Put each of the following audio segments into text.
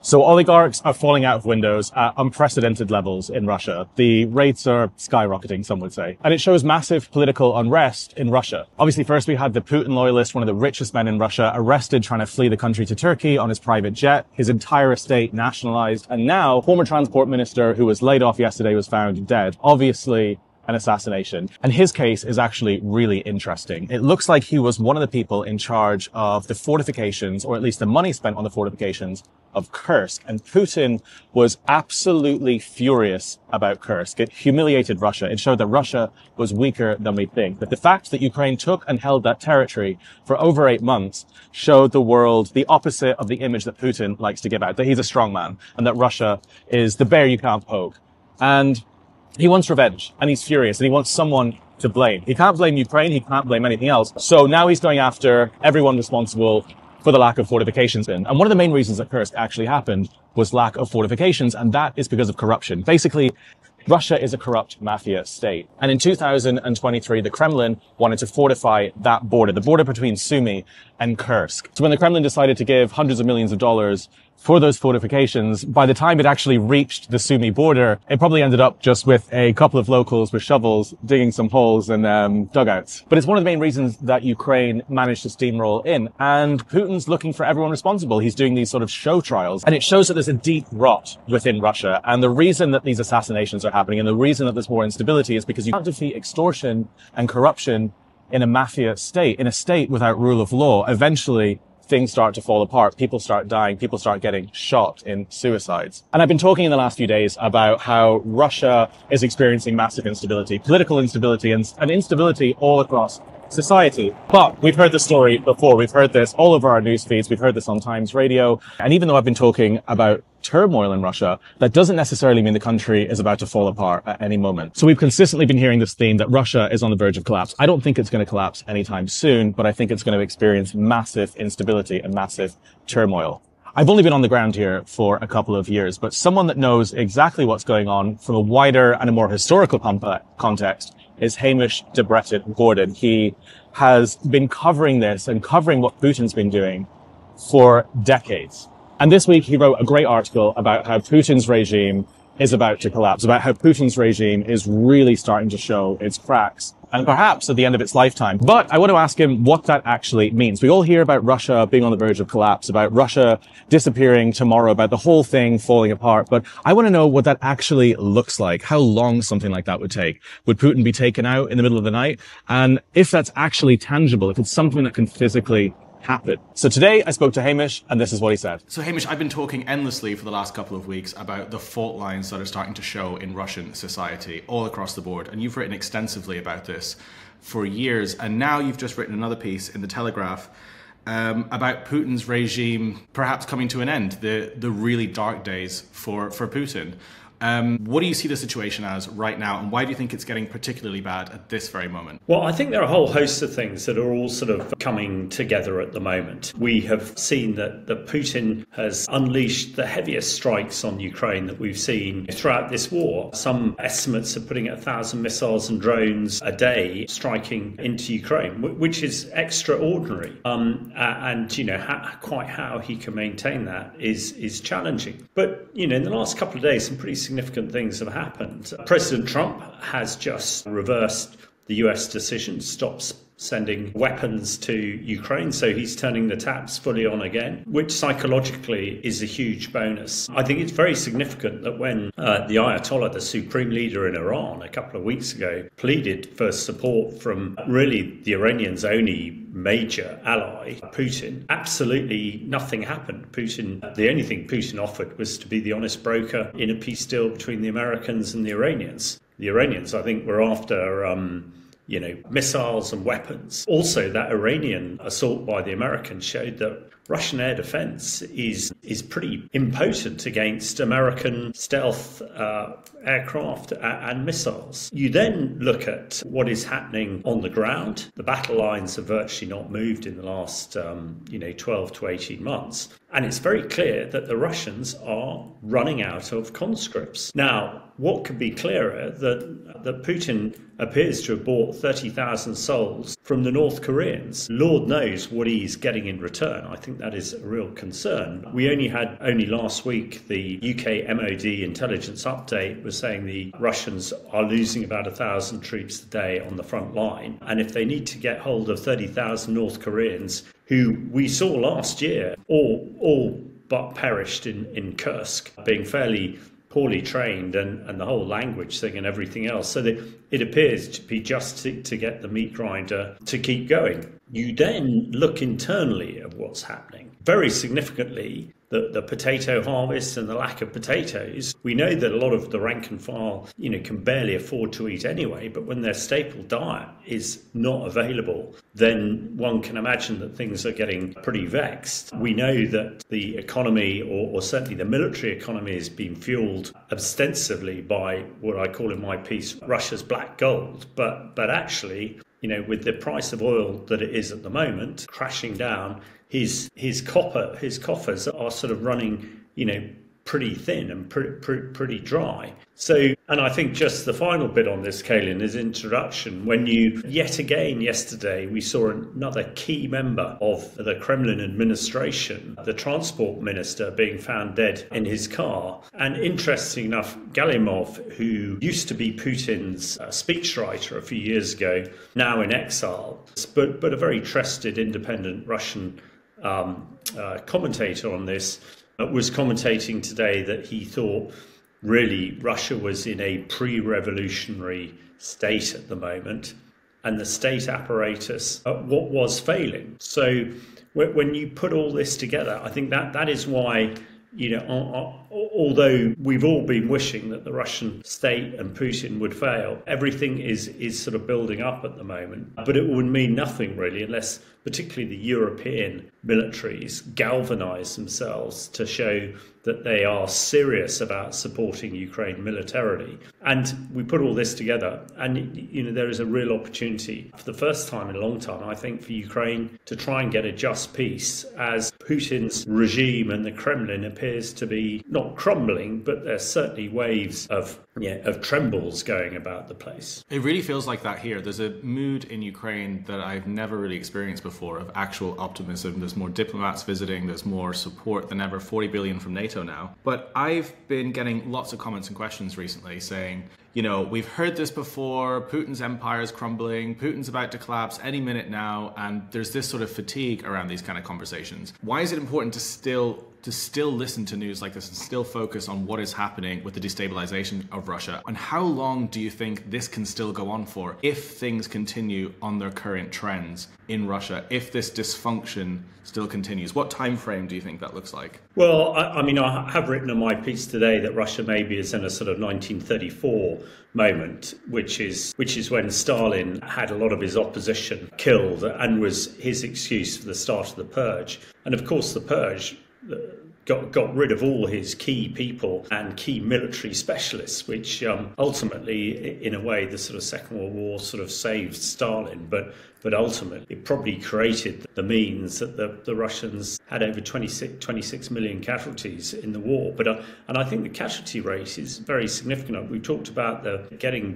So oligarchs are falling out of windows at unprecedented levels in Russia. The rates are skyrocketing, some would say. And it shows massive political unrest in Russia. Obviously, first we had the Putin loyalist, one of the richest men in Russia, arrested trying to flee the country to Turkey on his private jet, his entire estate nationalized. And now, former transport minister who was laid off yesterday was found dead. Obviously, an assassination. And his case is actually really interesting. It looks like he was one of the people in charge of the fortifications, or at least the money spent on the fortifications of Kursk. And Putin was absolutely furious about Kursk. It humiliated Russia. It showed that Russia was weaker than we think. That the fact that Ukraine took and held that territory for over 8 months showed the world the opposite of the image that Putin likes to give out, that he's a strong man and that Russia is the bear you can't poke. And he wants revenge, and he's furious, and he wants someone to blame. He can't blame Ukraine, he can't blame anything else. So now he's going after everyone responsible for the lack of fortifications in. And one of the main reasons that Kursk actually happened was lack of fortifications, and that is because of corruption. Basically, Russia is a corrupt mafia state. And in 2023, the Kremlin wanted to fortify that border, the border between Sumy and Kursk. So when the Kremlin decided to give hundreds of millions of dollars for those fortifications, by the time it actually reached the Sumy border, it probably ended up just with a couple of locals with shovels digging some holes and dugouts. But it's one of the main reasons that Ukraine managed to steamroll in. And Putin's looking for everyone responsible. He's doing these sort of show trials. And it shows that there's a deep rot within Russia. And the reason that these assassinations are happening and the reason that there's more instability is because you can't defeat extortion and corruption in a mafia state, in a state without rule of law. Eventually, things start to fall apart. People start dying. People start getting shot in suicides. And I've been talking in the last few days about how Russia is experiencing massive instability, political instability, and instability all across society. But we've heard this story before. We've heard this all over our news feeds. We've heard this on Times Radio. And even though I've been talking about turmoil in Russia, that doesn't necessarily mean the country is about to fall apart at any moment. So we've consistently been hearing this theme that Russia is on the verge of collapse. I don't think it's going to collapse anytime soon, but I think it's going to experience massive instability and massive turmoil. I've only been on the ground here for a couple of years, but someone that knows exactly what's going on from a wider and a more historical context is Hamish de Breton-Gordon. He has been covering this and covering what Putin's been doing for decades. And this week he wrote a great article about how Putin's regime is about to collapse, about how Putin's regime is really starting to show its cracks, and perhaps at the end of its lifetime. But I want to ask him what that actually means. We all hear about Russia being on the verge of collapse, about Russia disappearing tomorrow, about the whole thing falling apart. But I want to know what that actually looks like, how long something like that would take. Would Putin be taken out in the middle of the night? And if that's actually tangible, if it's something that can physically happen. So today I spoke to Hamish, and this is what he said. So Hamish, I've been talking endlessly for the last couple of weeks about the fault lines that are starting to show in Russian society all across the board. And you've written extensively about this for years. And now you've just written another piece in the Telegraph about Putin's regime perhaps coming to an end, the really dark days for Putin. What do you see the situation as right now, and why do you think it's getting particularly bad at this very moment? Well, I think there are a whole host of things that are all sort of coming together at the moment. We have seen that Putin has unleashed the heaviest strikes on Ukraine that we've seen throughout this war. Some estimates are putting 1,000 missiles and drones a day striking into Ukraine, which is extraordinary. And, you know, quite how he can maintain that is challenging. But, you know, in the last couple of days, some pretty significant things have happened. President Trump has just reversed the US decision to stop sending weapons to Ukraine, so he's turning the taps fully on again, which psychologically is a huge bonus. I think it's very significant that when the Ayatollah, the supreme leader in Iran, a couple of weeks ago, pleaded for support from really the Iranians' only major ally, Putin, absolutely nothing happened. The only thing Putin offered was to be the honest broker in a peace deal between the Americans and the Iranians. The Iranians, I think, were after missiles and weapons. Also, that Iranian assault by the Americans showed that Russian air defense is pretty impotent against American stealth aircraft and missiles. You then look at what is happening on the ground. The battle lines have virtually not moved in the last 12 to 18 months. And it's very clear that the Russians are running out of conscripts. Now, what could be clearer that Putin appears to have bought 30,000 souls from the North Koreans. Lord knows what he's getting in return. I think think that is a real concern. We only last week, the UK MOD intelligence update was saying the Russians are losing about 1,000 troops a day on the front line. And if they need to get hold of 30,000 North Koreans, who we saw last year, all but perished in Kursk, being fairly poorly trained, and the whole language thing and everything else. So that it appears to be just to get the meat grinder to keep going. You then look internally at what's happening. Very significantly, the potato harvest and the lack of potatoes. We know that a lot of the rank and file, can barely afford to eat anyway, but when their staple diet is not available, then one can imagine that things are getting pretty vexed. We know that the economy, or certainly the military economy, is being fueled ostensibly by what I call in my piece Russia's black gold, but actually, with the price of oil that it is at the moment crashing down, his coffers are sort of running, pretty thin and pretty dry. So, and I think just the final bit on this, Caolan, is introduction. When yet again yesterday, we saw another key member of the Kremlin administration, the transport minister, being found dead in his car. And interesting enough, Galimov, who used to be Putin's speechwriter a few years ago, now in exile, but a very trusted independent Russian commentator on this, was commentating today that he thought really Russia was in a pre-revolutionary state at the moment, and the state apparatus what was failing. So when you put all this together, I think that is why, although we've all been wishing that the Russian state and Putin would fail, everything is sort of building up at the moment. But it would mean nothing really unless particularly the European militaries galvanize themselves to show that they are serious about supporting Ukraine militarily. And we put all this together, and there is a real opportunity for the first time in a long time, I think, for Ukraine to try and get a just peace, as Putin's regime and the Kremlin appears to be not crumbling, but there's certainly waves of trembles going about the place. It really feels like that here. There's a mood in Ukraine that I've never really experienced before, of actual optimism. There's more diplomats visiting, there's more support than ever, 40 billion from NATO now. But I've been getting lots of comments and questions recently saying, we've heard this before, Putin's empire is crumbling, Putin's about to collapse any minute now, and there's this sort of fatigue around these kind of conversations. Why is it important to still listen to news like this and still focus on what is happening with the destabilization of Russia? And how long do you think this can still go on for if things continue on their current trends in Russia, if this dysfunction still continues? What time frame do you think that looks like? Well, I have written in my piece today that Russia maybe is in a sort of 1934 moment, which is when Stalin had a lot of his opposition killed and was his excuse for the start of the purge. And of course, the purge got rid of all his key people and key military specialists, which ultimately, in a way, the sort of Second World War sort of saved Stalin, but ultimately it probably created the means that the Russians had over 26 million casualties in the war. And I think the casualty rate is very significant. We talked about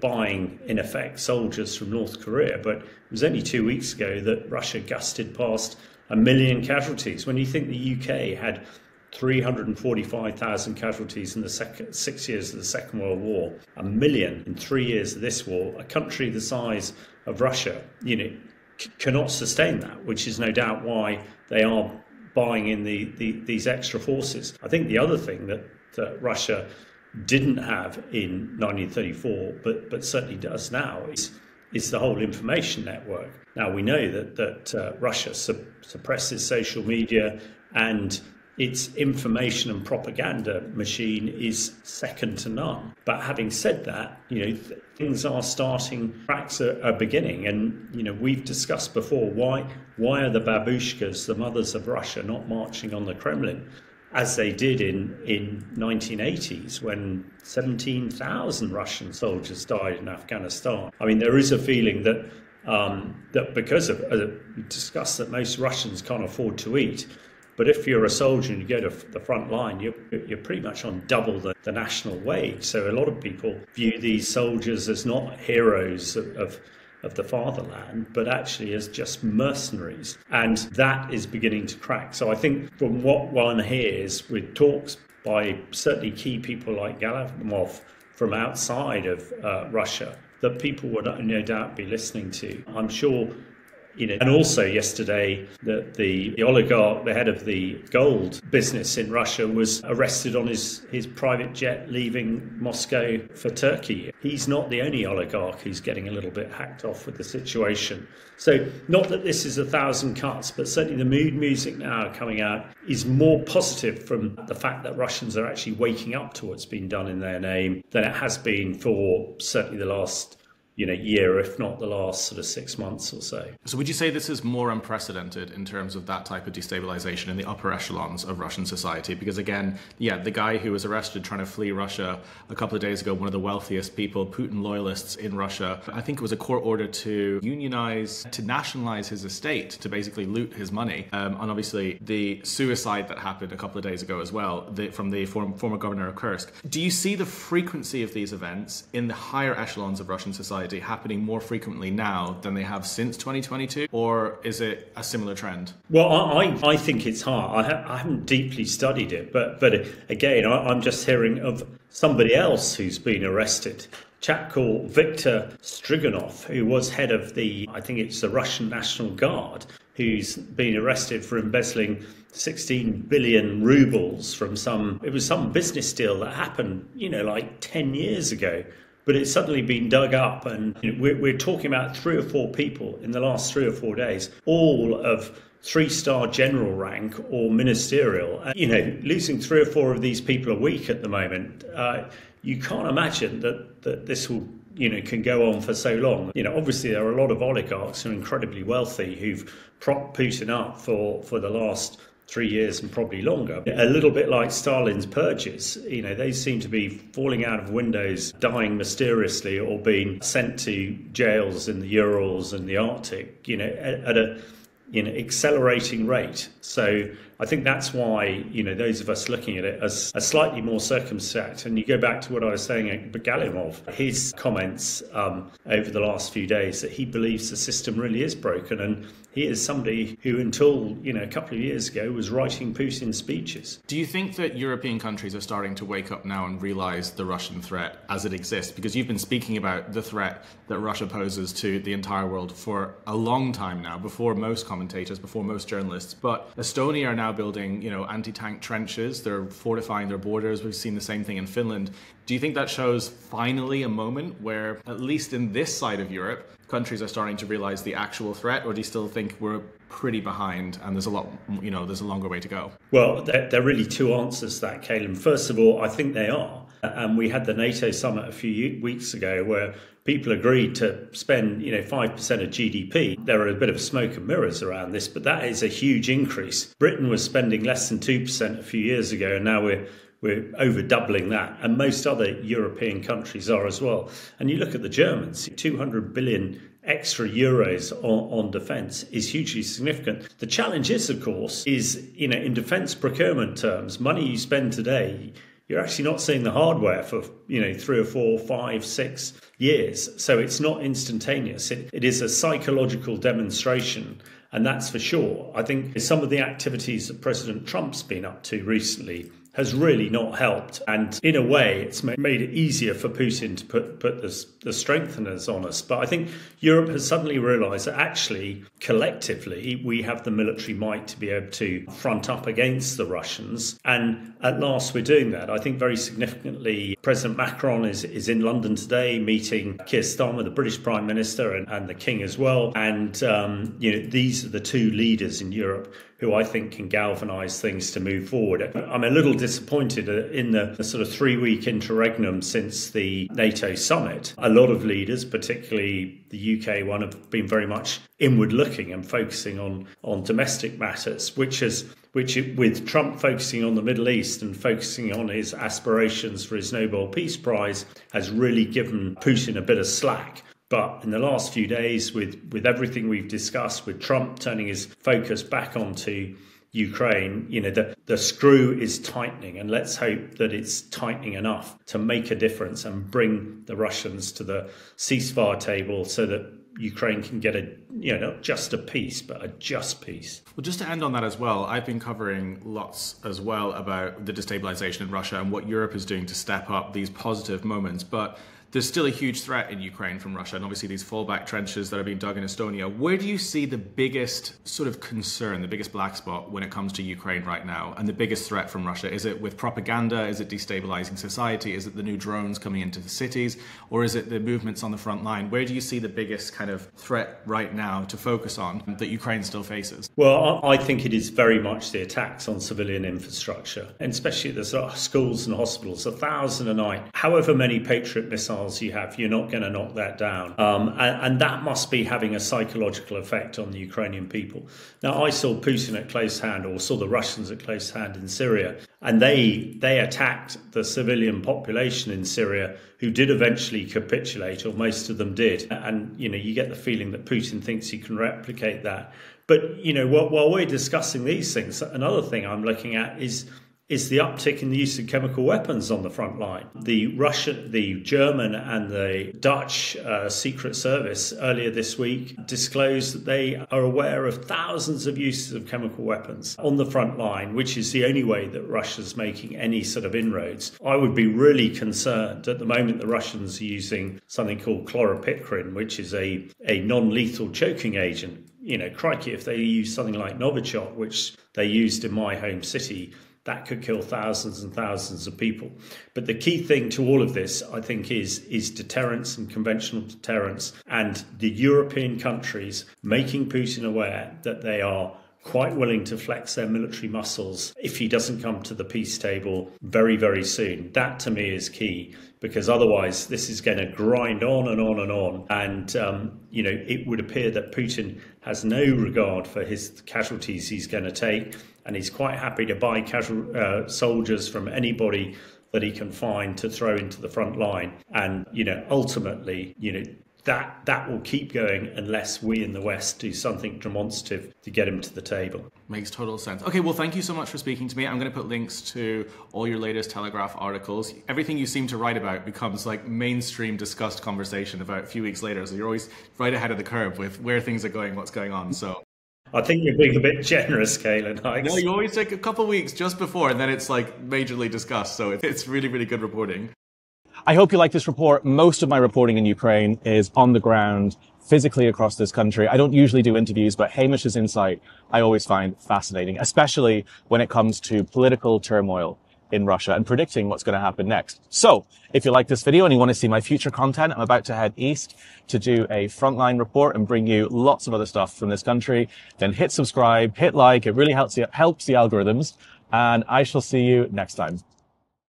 buying, in effect, soldiers from North Korea, but it was only 2 weeks ago that Russia gusted past 1 million casualties. When you think the UK had 345,000 casualties in the 6 years of the Second World War, 1 million in 3 years of this war, a country the size of Russia, cannot sustain that, which is no doubt why they are buying in these extra forces. I think the other thing that Russia didn't have in 1934, but certainly does now, is the whole information network. Now, we know that Russia suppresses social media, and its information and propaganda machine is second to none. But having said that, things are starting, cracks are beginning. And, we've discussed before, why are the babushkas, the mothers of Russia, not marching on the Kremlin as they did in 1980s when 17,000 Russian soldiers died in Afghanistan? I mean, there is a feeling that because of, we discussed that most Russians can't afford to eat, but if you're a soldier and you go to the front line, you're pretty much on double the national wage. So a lot of people view these soldiers as not heroes of of the fatherland, but actually as just mercenaries. And that is beginning to crack. So I think from what one hears with talks by certainly key people like Galimov from outside of Russia, that people would no doubt be listening to. I'm sure, and also yesterday that the oligarch, the head of the gold business in Russia, was arrested on his private jet leaving Moscow for Turkey. He's not the only oligarch who's getting a little bit hacked off with the situation. So not that this is 1,000 cuts, but certainly the mood music now coming out is more positive from the fact that Russians are actually waking up to what's been done in their name than it has been for certainly the last year, if not the last sort of 6 months or so. So would you say this is more unprecedented in terms of that type of destabilization in the upper echelons of Russian society? Because again, the guy who was arrested trying to flee Russia a couple of days ago, one of the wealthiest people, Putin loyalists in Russia, I think it was a court order to nationalize his estate, to basically loot his money. And obviously the suicide that happened a couple of days ago as well, from the former governor of Kursk. Do you see the frequency of these events in the higher echelons of Russian society happening more frequently now than they have since 2022, or is it a similar trend? Well, I think it's hard. I haven't deeply studied it, but again, I'm just hearing of somebody else who's been arrested. A chap called Viktor Strigonov, who was head of the Russian National Guard, who's been arrested for embezzling 16 billion rubles from some business deal that happened, like 10 years ago. But it's suddenly been dug up, and we're talking about 3 or 4 people in the last 3 or 4 days, all of 3-star general rank or ministerial. Losing 3 or 4 of these people a week at the moment, you can't imagine that this will can go on for so long. Obviously there are a lot of oligarchs who are incredibly wealthy who've propped Putin up for the last 3 years and probably longer. A little bit like Stalin's purges, they seem to be falling out of windows, dying mysteriously, or being sent to jails in the Urals and the Arctic, at a accelerating rate. So I think that's why, those of us looking at it as slightly more circumspect. And you go back to what I was saying about Galimov, his comments over the last few days that he believes the system really is broken. And he is somebody who, until a couple of years ago, was writing Putin's speeches. Do you think that European countries are starting to wake up now and realize the Russian threat as it exists? Because you've been speaking about the threat that Russia poses to the entire world for a long time now, before most commentators, before most journalists. But Estonia are now building, anti-tank trenches. They're fortifying their borders. We've seen the same thing in Finland. Do you think that shows finally a moment where, at least in this side of Europe, countries are starting to realize the actual threat, or do you still think we're pretty behind and there's a lot, there's a longer way to go? Well, there are really 2 answers to that, Caolan. First of all, I think they are. And we had the NATO summit a few weeks ago where people agreed to spend, 5% of GDP. There are a bit of smoke and mirrors around this, but that is a huge increase. Britain was spending less than 2% a few years ago, and now we're over doubling that, and most other European countries are as well. And you look at the Germans, 200 billion extra euros on defence is hugely significant. The challenge is, of course, in defence procurement terms, money you spend today, you're actually not seeing the hardware for 3 or 4, 5, 6 years. So it's not instantaneous. It is a psychological demonstration. And that's for sure. I think some of the activities that President Trump's been up to recently has really not helped. And in a way, it's made it easier for Putin to put the strengtheners on us. But I think Europe has suddenly realised that actually, collectively, we have the military might to be able to front up against the Russians. And at last, we're doing that. I think very significantly, President Macron is in London today, meeting Keir Starmer, the British Prime Minister, and the King as well. And, these are the 2 leaders in Europe who I think can galvanise things to move forward. I'm a little disappointed in the sort of 3-week interregnum since the NATO summit. A lot of leaders, particularly the UK one, have been very much inward-looking and focusing on domestic matters, which with Trump focusing on the Middle East and focusing on his aspirations for his Nobel Peace Prize, has really given Putin a bit of slack. But in the last few days, with everything we've discussed, with Trump turning his focus back onto Ukraine, the screw is tightening, and let's hope that it's tightening enough to make a difference and bring the Russians to the ceasefire table so that Ukraine can get a, not just a peace, but a just peace. Well, just to end on that as well, I've been covering lots as well about the destabilization in Russia and what Europe is doing to step up these positive moments. But there's still a huge threat in Ukraine from Russia, and obviously these fallback trenches that are being dug in Estonia. Where do you see the biggest sort of concern, the biggest black spot when it comes to Ukraine right now, and the biggest threat from Russia? Is it with propaganda? Is it destabilizing society? Is it the new drones coming into the cities? Or is it the movements on the front line? Where do you see the biggest kind of threat right now to focus on that Ukraine still faces? Well, I think it is very much the attacks on civilian infrastructure, and especially the sort of schools and hospitals, 1,000 a night. However many Patriot missiles you have, you're not going to knock that down. And that must be having a psychological effect on the Ukrainian people. Now, I saw Putin at close hand, or saw the Russians at close hand in Syria, and they attacked the civilian population in Syria, who did eventually capitulate, or most of them did. And, you get the feeling that Putin thinks he can replicate that. But, while we're discussing these things, another thing I'm looking at is the uptick in the use of chemical weapons on the front line. The German and the Dutch Secret Service earlier this week disclosed that they are aware of thousands of uses of chemical weapons on the front line, which is the only way that Russia's making any sort of inroads. I would be really concerned. At the moment, the Russians are using something called chloropicrin, which is a non-lethal choking agent. Crikey, if they use something like Novichok, which they used in my home city, that could kill thousands and thousands of people. But the key thing to all of this, I think, is deterrence and conventional deterrence, and the European countries making Putin aware that they are quite willing to flex their military muscles if he doesn't come to the peace table very, very soon. That, to me, is key, because otherwise this is going to grind on and on and on. And, it would appear that Putin has no regard for his casualties he's going to take, and he's quite happy to buy soldiers from anybody that he can find to throw into the front line. And, ultimately, that will keep going unless we in the West do something demonstrative to get him to the table. Makes total sense. Okay, well, thank you so much for speaking to me. I'm going to put links to all your latest Telegraph articles. Everything you seem to write about becomes like mainstream discussed conversation about a few weeks later. So you're always right ahead of the curve with where things are going, what's going on. So I think you're being a bit generous, Caolan. No, you always take a couple of weeks just before, and then it's like majorly discussed. So it's really, really good reporting. I hope you like this report. Most of my reporting in Ukraine is on the ground, physically across this country. I don't usually do interviews, but Hamish's insight I always find fascinating, especially when it comes to political turmoil in Russia and predicting what's going to happen next. So if you like this video and you want to see my future content, I'm about to head east to do a frontline report and bring you lots of other stuff from this country. Then hit subscribe, hit like. It really helps the algorithms. And I shall see you next time.